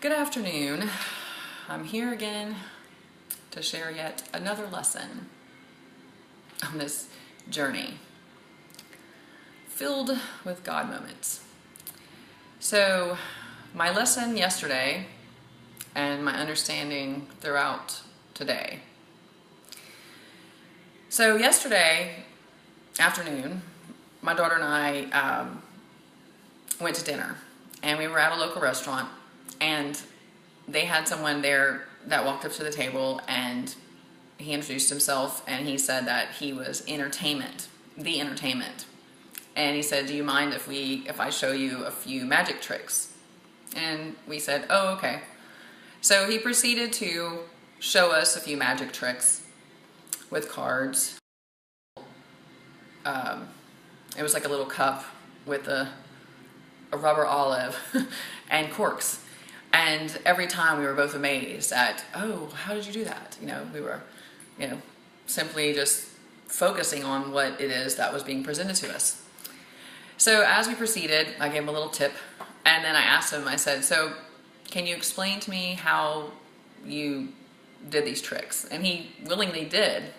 Good afternoon. I'm here again to share yet another lesson on this journey filled with God moments. So my lesson yesterday and my understanding throughout today. So yesterday afternoon, my daughter and I went to dinner, and we were at a local restaurant, and they had someone there that walked up to the table, and he introduced himself, and he said that he was the entertainment. And he said, "Do you mind if I show you a few magic tricks?" And we said, "Oh, okay." So he proceeded to show us a few magic tricks with cards. It was like a little cup with a rubber olive and corks. And every time we were both amazed at, "Oh, how did you do that?" We were, simply just focusing on what it is that was being presented to us. So as we proceeded, I gave him a little tip, and then I asked him, I said, "So can you explain to me how you did these tricks?" And he willingly did.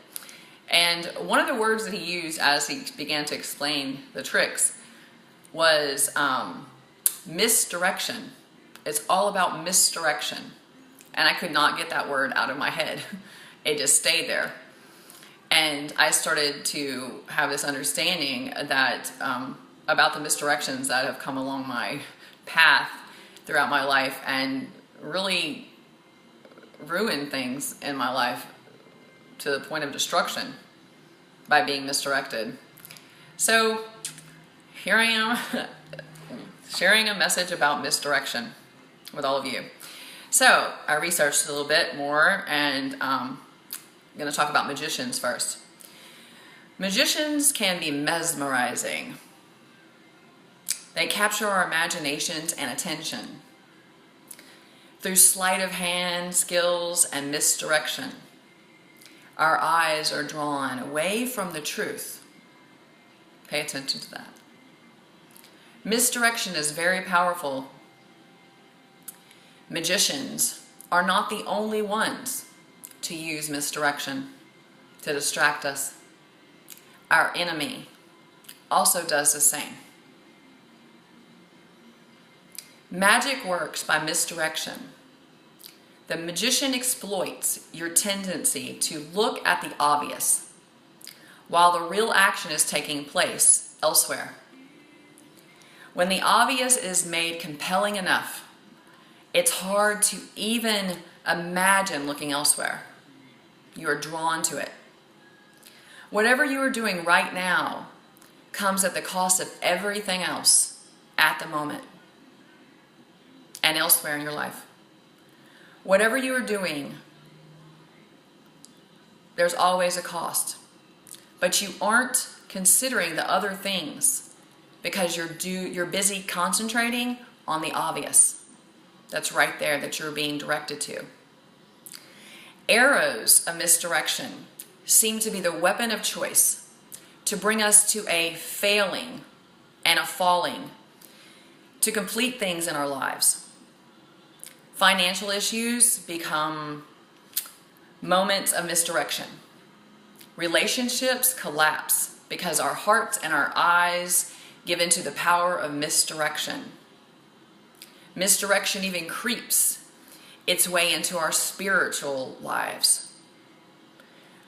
And one of the words that he used as he began to explain the tricks was misdirection. It's all about misdirection. And I could not get that word out of my head. It just stayed there. And I started to have this understanding that about the misdirections that have come along my path throughout my life and really ruined things in my life to the point of destruction by being misdirected. So here I am sharing a message about misdirection with all of you. So I researched a little bit more, and I'm going to talk about magicians first. Magicians can be mesmerizing. They capture our imaginations and attention through sleight of hand skills and misdirection. Our eyes are drawn away from the truth. Pay attention to that. Misdirection is very powerful. Magicians are not the only ones to use misdirection to distract us. Our enemy also does the same. Magic works by misdirection. The magician exploits your tendency to look at the obvious while the real action is taking place elsewhere. When the obvious is made compelling enough, it's hard to even imagine looking elsewhere. You are drawn to it. Whatever you are doing right now comes at the cost of everything else at the moment and elsewhere in your life. Whatever you are doing, there's always a cost. But you aren't considering the other things because you're busy concentrating on the obvious. That's right there that you're being directed to. Arrows of misdirection seem to be the weapon of choice to bring us to a failing and a falling, to complete things in our lives. Financial issues become moments of misdirection. Relationships collapse because our hearts and our eyes give into the power of misdirection. Misdirection even creeps its way into our spiritual lives.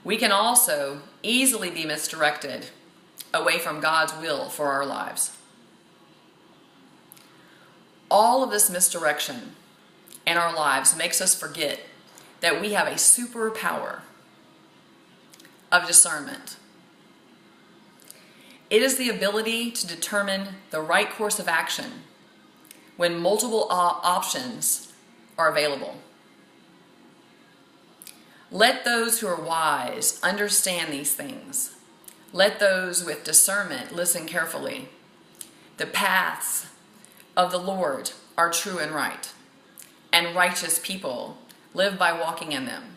We can also easily be misdirected away from God's will for our lives. All of this misdirection in our lives makes us forget that we have a superpower of discernment. It is the ability to determine the right course of action when multiple options are available. Let those who are wise understand these things. Let those with discernment listen carefully. The paths of the Lord are true and right, and righteous people live by walking in them.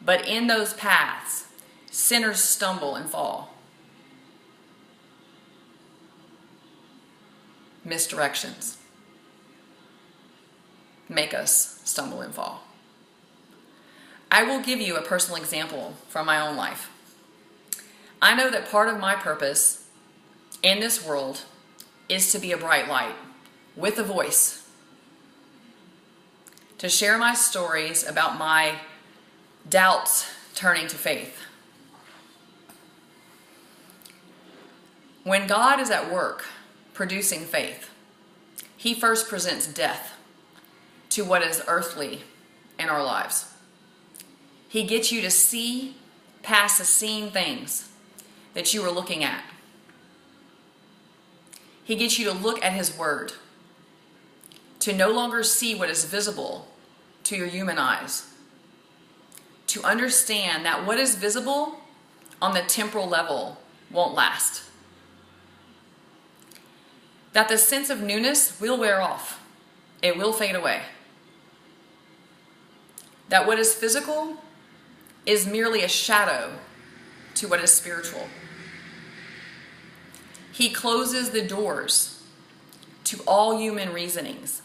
But in those paths, sinners stumble and fall. Misdirections. make us stumble and fall. I will give you a personal example from my own life. I know that part of my purpose in this world is to be a bright light with a voice, to share my stories about my doubts turning to faith. When God is at work producing faith, He first presents death to what is earthly in our lives. He gets you to see past the seen things that you were looking at. He gets you to look at His Word, to no longer see what is visible to your human eyes, to understand that what is visible on the temporal level won't last, that the sense of newness will wear off, it will fade away, that what is physical is merely a shadow to what is spiritual. He closes the doors to all human reasonings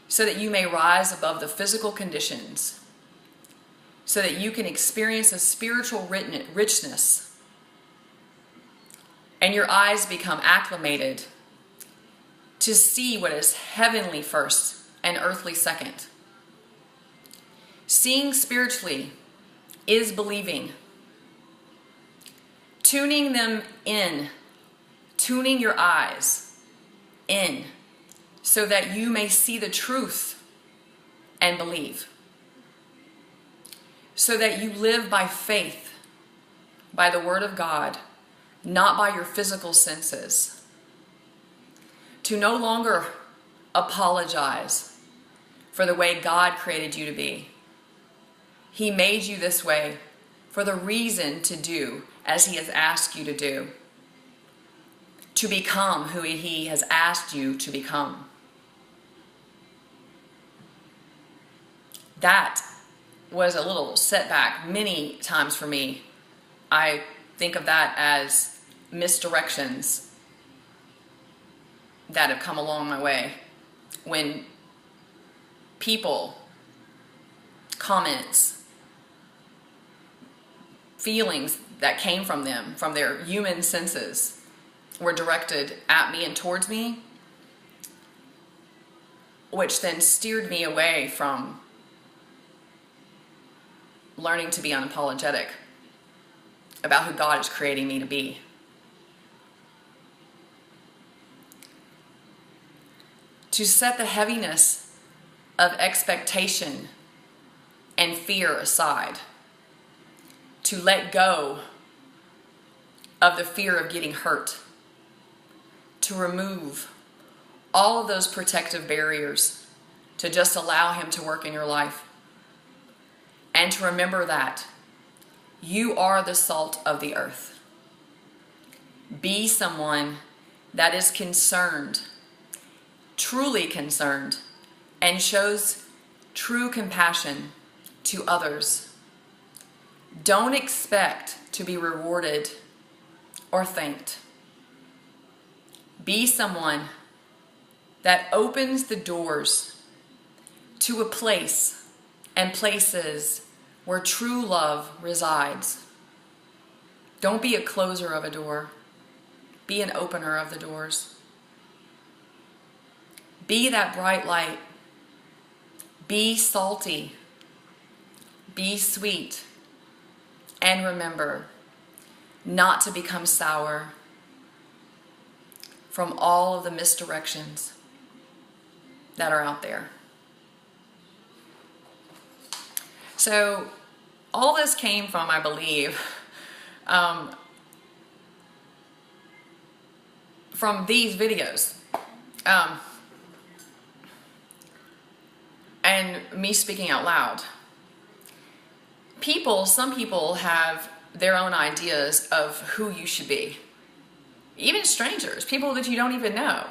so that you may rise above the physical conditions, so that you can experience a spiritual richness and your eyes become acclimated to see what is heavenly first and earthly second. Seeing spiritually is believing. Tuning them in, tuning your eyes in, so that you may see the truth and believe. So that you live by faith, by the Word of God, not by your physical senses. To no longer apologize for the way God created you to be. He made you this way for the reason to do as He has asked you to do. To become who He has asked you to become. That was a little setback many times for me. I think of that as misdirections that have come along my way. When people, comments, feelings that came from them, from their human senses, were directed at me and towards me, which then steered me away from learning to be unapologetic about who God is creating me to be. To set the heaviness of expectation and fear aside. To let go of the fear of getting hurt. To remove all of those protective barriers. To just allow Him to work in your life. And to remember that you are the salt of the earth. Be someone that is concerned, truly concerned, and shows true compassion to others. Don't expect to be rewarded or thanked. Be someone that opens the doors to a place and places where true love resides. Don't be a closer of a door. Be an opener of the doors. Be that bright light. Be salty. Be sweet. And remember not to become sour from all of the misdirections that are out there. So all this came from, I believe, from these videos. And me speaking out loud. Some people have their own ideas of who you should be. Even strangers, people that you don't even know.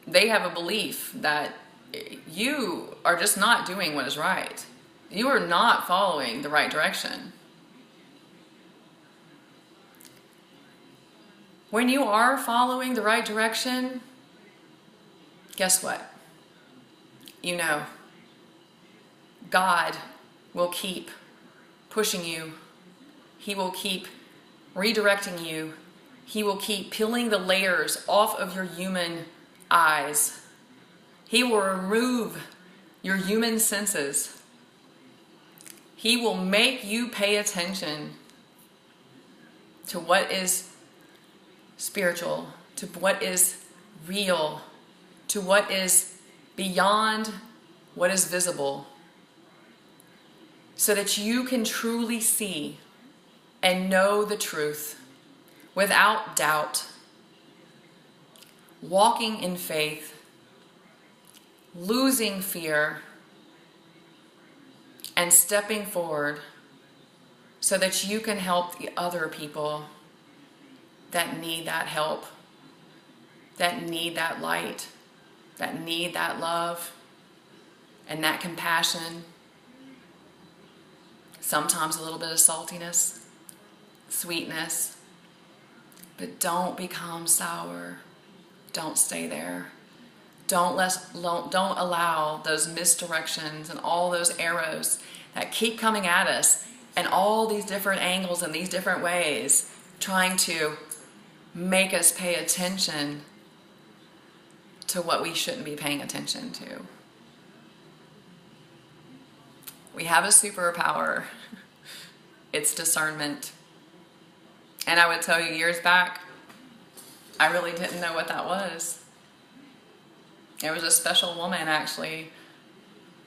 They have a belief that you are just not doing what is right. You are not following the right direction. When you are following the right direction, guess what? you know, God will keep pushing you. He will keep redirecting you. He will keep peeling the layers off of your human eyes. He will remove your human senses. He will make you pay attention to what is spiritual, to what is real, to what is beyond what is visible, so that you can truly see and know the truth without doubt, walking in faith, losing fear, and stepping forward so that you can help the other people that need that help, that need that light, that need that love and that compassion. Sometimes a little bit of saltiness, sweetness, but don't become sour. Don't stay there. Don't allow those misdirections and all those arrows that keep coming at us and all these different angles and these different ways trying to make us pay attention to what we shouldn't be paying attention to. We have a superpower. It's discernment. And I would tell you, years back, I really didn't know what that was. There was a special woman, actually,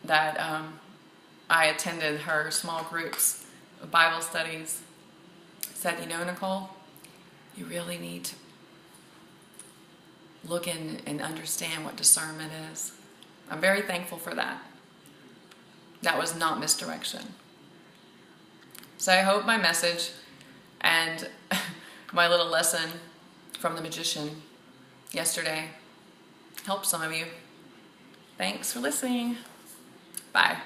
that I attended her small groups of Bible studies. Said, you know, Nicole, you really need to look in and understand what discernment is. I'm very thankful for that. That was not misdirection. So I hope my message and my little lesson from the magician yesterday helped some of you. Thanks for listening. Bye.